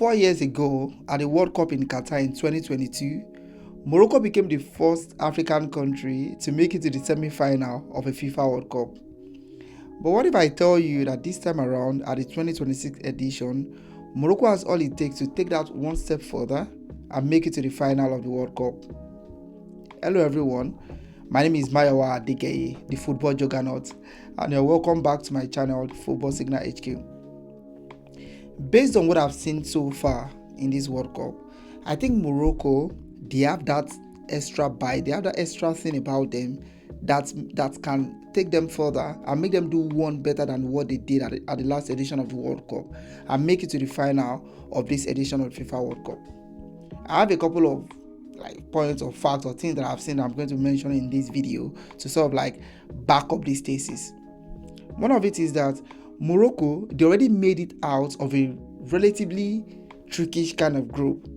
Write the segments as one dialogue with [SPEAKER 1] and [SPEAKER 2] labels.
[SPEAKER 1] 4 years ago, at the World Cup in Qatar in 2022, Morocco became the first African country to make it to the semi-final of a FIFA World Cup. But what if I tell you that this time around, at the 2026 edition, Morocco has all it takes to take that one step further and make it to the final of the World Cup? Hello everyone, my name is Ismael Saibari, the football juggernaut, and you're welcome back to my channel, Football Signal HQ. Based on what I've seen so far in this World Cup, I think Morocco, they have that extra bite, they have that extra thing about them that can take them further and make them do one better than what they did at the last edition of the World Cup and make it to the final of this edition of the FIFA World Cup. I have a couple of points or facts or things that I've seen that I'm going to mention in this video to sort of back up this thesis. One of it is that Morocco, they already made it out of a relatively trickish kind of group.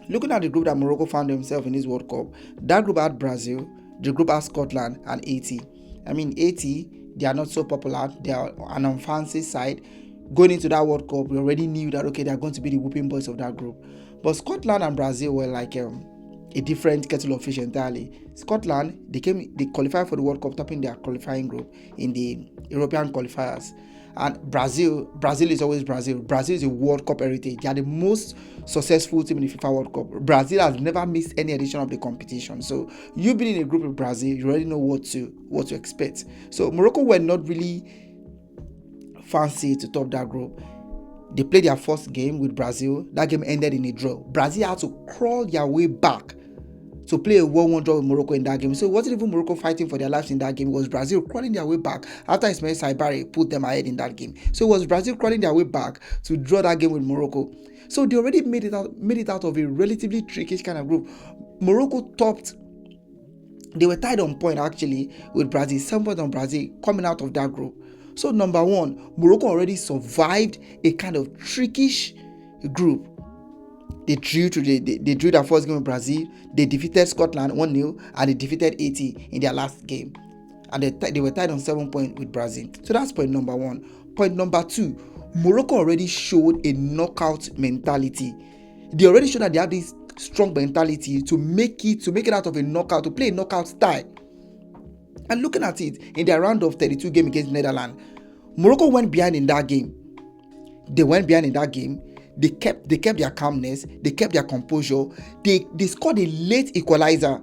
[SPEAKER 1] Looking at the group that Morocco found themselves in this World Cup, that group had Brazil, the group had Scotland and Haiti. Haiti, they are not so popular, they are an unfancy side. Going into that World Cup, we already knew that they are going to be the whooping boys of that group. But Scotland and Brazil were a different kettle of fish entirely. Scotland, they qualified for the World Cup, topping their qualifying group in the European qualifiers. And Brazil is always Brazil. Brazil is a World Cup heritage. They are the most successful team in the FIFA World Cup. Brazil has never missed any edition of the competition. So you being in a group with Brazil, you already know what to expect. So Morocco were not really fancy to top that group. They played their first game with Brazil. That game ended in a draw. Brazil had to crawl their way back to play a 1-1 draw with Morocco in that game. So it wasn't even Morocco fighting for their lives in that game. It was Brazil crawling their way back after Ismael Saibari put them ahead in that game. So it was Brazil crawling their way back to draw that game with Morocco. So they already made it out of a relatively trickish kind of group. Morocco topped. They were tied on point actually with Brazil, 7 points on Brazil coming out of that group. So number one, Morocco already survived a kind of trickish group. They drew their first game with Brazil. They defeated Scotland 1-0 and they defeated Haiti in their last game. And they were tied on 7 points with Brazil. So that's point number one. Point number two, Morocco already showed a knockout mentality. They already showed that they have this strong mentality to make it out of a knockout, to play a knockout style. And looking at it, in their round of 32 game against Netherlands, Morocco went behind in that game. They kept their calmness, they kept their composure. They scored a late equalizer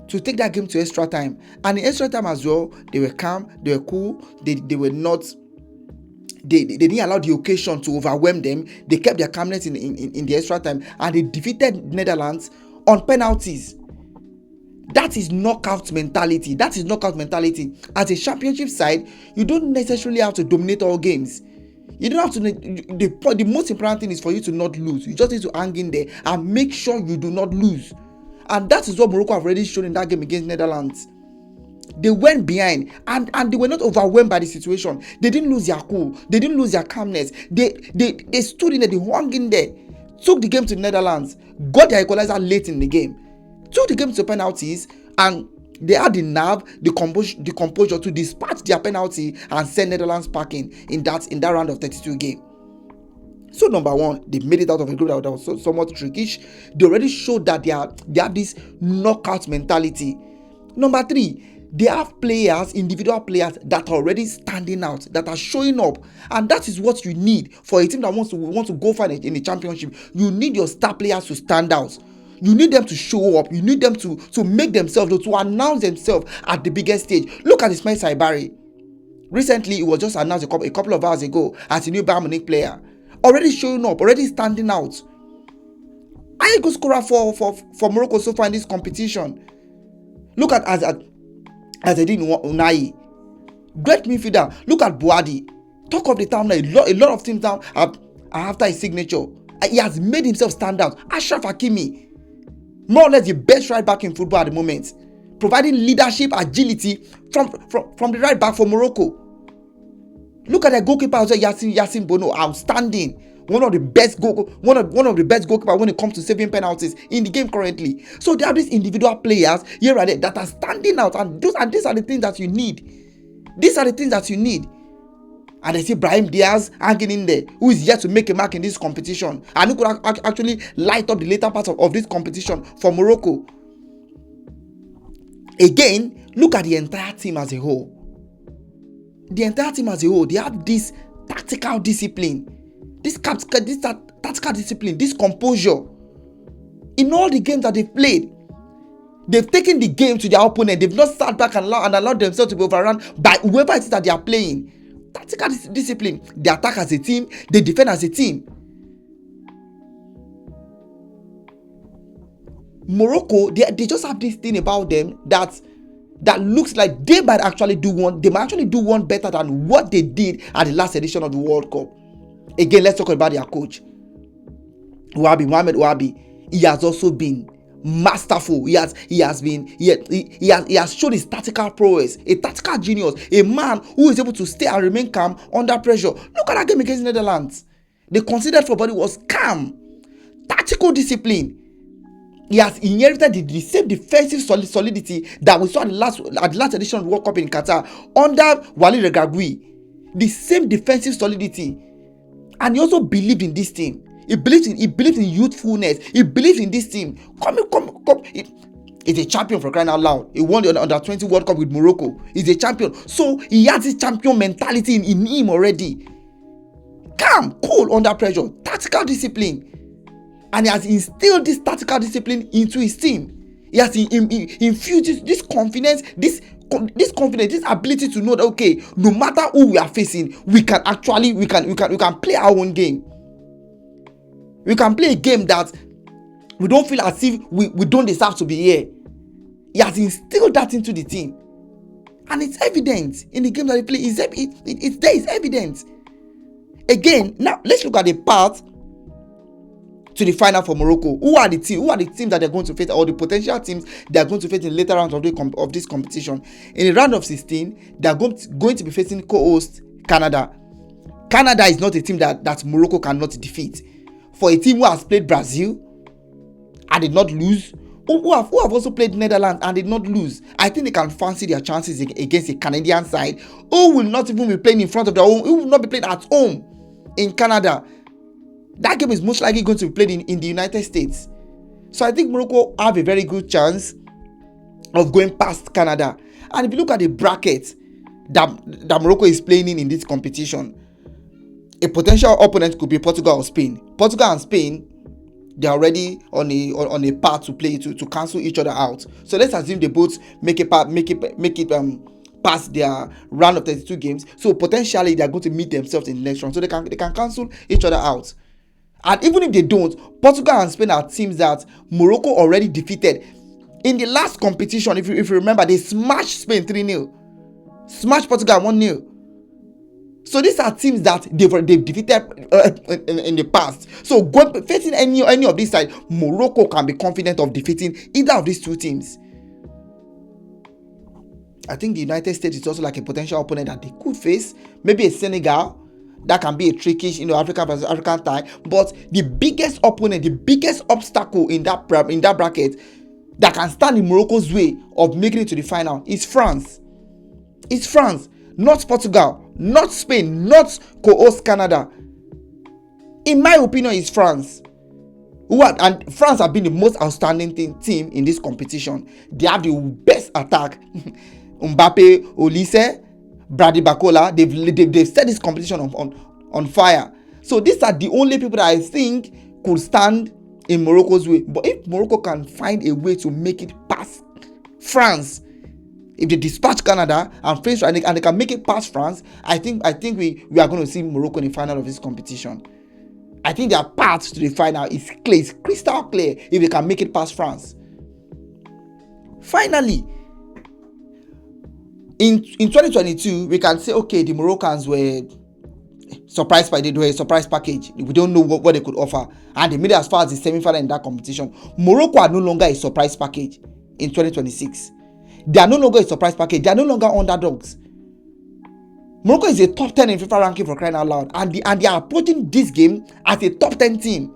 [SPEAKER 1] to take that game to extra time. And in extra time as well, they were calm, they were cool, they didn't allow the occasion to overwhelm them. They kept their calmness in the extra time and they defeated Netherlands on penalties. That is knockout mentality. As a championship side, you don't necessarily have to dominate all games. You don't have to. The most important thing is for you to not lose. You just need to hang in there and make sure you do not lose. And that is what Morocco have already shown in that game against Netherlands. They went behind and they were not overwhelmed by the situation. They didn't lose their cool. They didn't lose their calmness. They stood in there, they hung in there, took the game to the Netherlands, got their equalizer late in the game, took the game to penalties, and they had the nerve, the composure to dispatch their penalty and send Netherlands packing in that round of 32 game. So number one, they made it out of a group that was somewhat trickish. They already showed that they have this knockout mentality. Number three, they have individual players that are already standing out, that are showing up, and that is what you need for a team that wants to go far in the championship. You need your star players to stand out. You need them to show up. You need them to make themselves, to announce themselves at the biggest stage. Look at Ismael Saibari. Recently, it was just announced a couple of hours ago as a new Bayern Munich player. Already showing up, already standing out. I go scorer for Morocco so far in this competition. Look at Azzedine Ounahi. Great midfielder. Look at Bouaddi. Talk of the town now. A lot of teams now are after his signature. He has made himself stand out. Achraf Hakimi, more or less the best right back in football at the moment, providing leadership, agility from the right back for Morocco. Look at the goalkeeper as well, Yassine Bounou, outstanding. One of the best goalkeepers when it comes to saving penalties in the game currently. So they have these individual players here and there that are standing out, and these are the things that you need. And they see Brahim Diaz hanging in there, who is yet to make a mark in this competition, and who could actually light up the later part of this competition for Morocco. Again, look at the entire team as a whole. The entire team as a whole, they have this tactical discipline, this tactical discipline, this composure. In all the games that they've played, they've taken the game to their opponent. They've not sat back and allowed themselves to be overrun by whoever it is that they are playing. Tactical discipline. They attack as a team. They defend as a team. Morocco, they just have this thing about them that looks like they might actually do one better than what they did at the last edition of the World Cup. Again, let's talk about their coach, Mohammed Ouahbi. He has also been masterful. He has shown his tactical prowess, a tactical genius, a man who is able to stay and remain calm under pressure. Look at that game against the Netherlands. The considered for body was calm, tactical discipline. He has inherited the same defensive solidity that we saw at the last edition of the World Cup in Qatar under Walid Regragui. The same defensive solidity, and he also believed in this team. He believes in youthfulness. He believes in this team. Come. He's a champion, for crying out loud. He won the Under 20 World Cup with Morocco. He's a champion. So he has this champion mentality in him already. Calm, cool under pressure, tactical discipline. And he has instilled this tactical discipline into his team. He has infused this confidence, this ability to know that, okay, no matter who we are facing, we can play our own game. We can play a game that we don't feel as if we don't deserve to be here. He has instilled that into the team. And it's evident in the game that they play. It's evident. Again, now let's look at the path to the final for Morocco. Who are the teams that they're going to face, or the potential teams they are going to face in the later rounds of this competition? In the round of 16, they are going to be facing co-host Canada. Canada is not a team that Morocco cannot defeat. For a team who has played Brazil and did not lose, who have also played Netherlands and did not lose, I think they can fancy their chances against a Canadian side who will not even be playing in front of their home, who will not be playing at home in Canada. That game is most likely going to be played in the United States. So I think Morocco have a very good chance of going past Canada. And if you look at the bracket that Morocco is playing in this competition, a potential opponent could be Portugal or Spain. Portugal and Spain, they are already on a path to play to cancel each other out. So let's assume they both make it past their round of 32 games. So potentially they are going to meet themselves in the next round. So they can cancel each other out. And even if they don't, Portugal and Spain are teams that Morocco already defeated in the last competition. If you remember, they smashed Spain 3-0, smashed Portugal 1-0. So these are teams that they've defeated in the past. So facing any of these sides, Morocco can be confident of defeating either of these two teams. I think the United States is also like a potential opponent that they could face. Maybe a Senegal. That can be a trickish, African versus African tie. But the biggest opponent, the biggest obstacle in that bracket that can stand in Morocco's way of making it to the final is France. It's France, not Portugal, not Spain, not co-host Canada. In my opinion, it's France. And France have been the most outstanding team in this competition. They have the best attack. Mbappe, Olise, Brady Bakola, they've set this competition on fire. So these are the only people that I think could stand in Morocco's way. But if Morocco can find a way to make it past France, if they dispatch Canada and France and they can make it past France, I think we are going to see Morocco in the final of this competition. I think their path to the final is clear, it's crystal clear if they can make it past France. Finally, in 2022, we can say, okay, the Moroccans were surprised by a surprise package. We don't know what they could offer, and they made it as far as the semi-final in that competition. Morocco are no longer a surprise package in 2026. They are no longer a surprise package. They are no longer underdogs. Morocco is a top 10 in FIFA ranking, for crying out loud, and they are approaching this game as a top 10 team.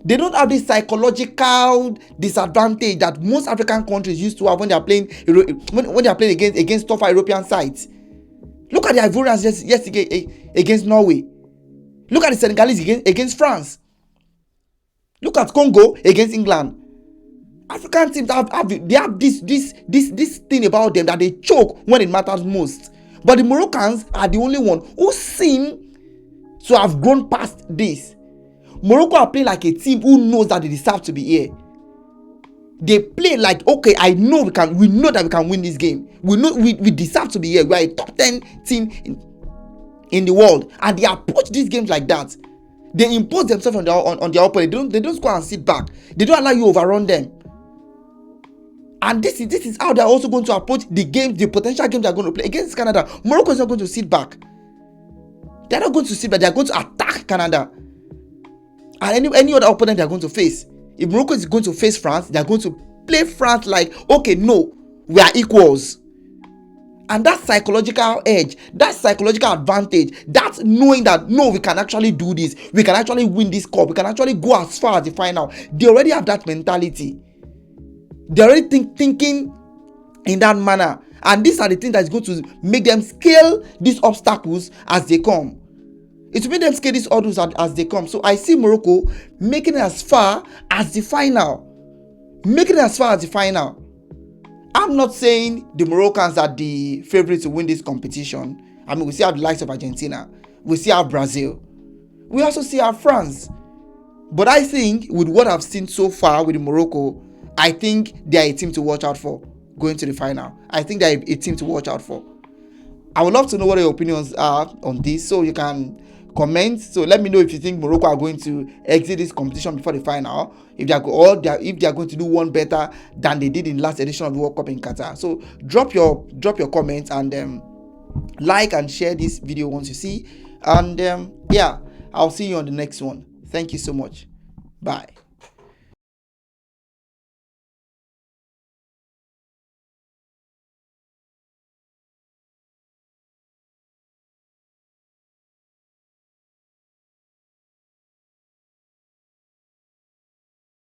[SPEAKER 1] They don't have this psychological disadvantage that most African countries used to have when they are playing against tougher European sides. Look at the Ivorians yesterday against Norway. Look at the Senegalese against France. Look at Congo against England. African teams have this thing about them that they choke when it matters most. But the Moroccans are the only one who seem to have grown past this. Morocco are playing like a team who knows that they deserve to be here. They play like, okay, we know that we can win this game. We know we deserve to be here. We are a top 10 team in the world, and they approach these games like that. They impose themselves on their opponent. They don't go and sit back. They don't allow you overrun them. And this is how they're also going to approach the games, the potential games they're going to play against Canada. Morocco is not going to sit back. They're not going to sit back. They're going to attack Canada and any other opponent they're going to face. If Morocco is going to face France, they're going to play France like, okay, no, we are equals. And that psychological edge, that psychological advantage, that's knowing that, no, we can actually do this. We can actually win this cup. We can actually go as far as the final. They already have that mentality. They're already thinking in that manner. And these are the things that's going to make them scale these obstacles as they come. It will make them scale these hurdles as they come. So I see Morocco making it as far as the final. Making it as far as the final. I'm not saying the Moroccans are the favorites to win this competition. I mean, we see our the likes of Argentina. We see our Brazil. We also see our France. But I think with what I've seen so far with Morocco, I think they are a team to watch out for going to the final. I think they are a team to watch out for. I would love to know what your opinions are on this, so you can comment. So let me know if you think Morocco are going to exit this competition before the if they are going to do one better than they did in last edition of the World Cup in Qatar. So drop your comments and like and share this video once you see. And yeah, I'll see you on the next one. Thank you so much. Bye.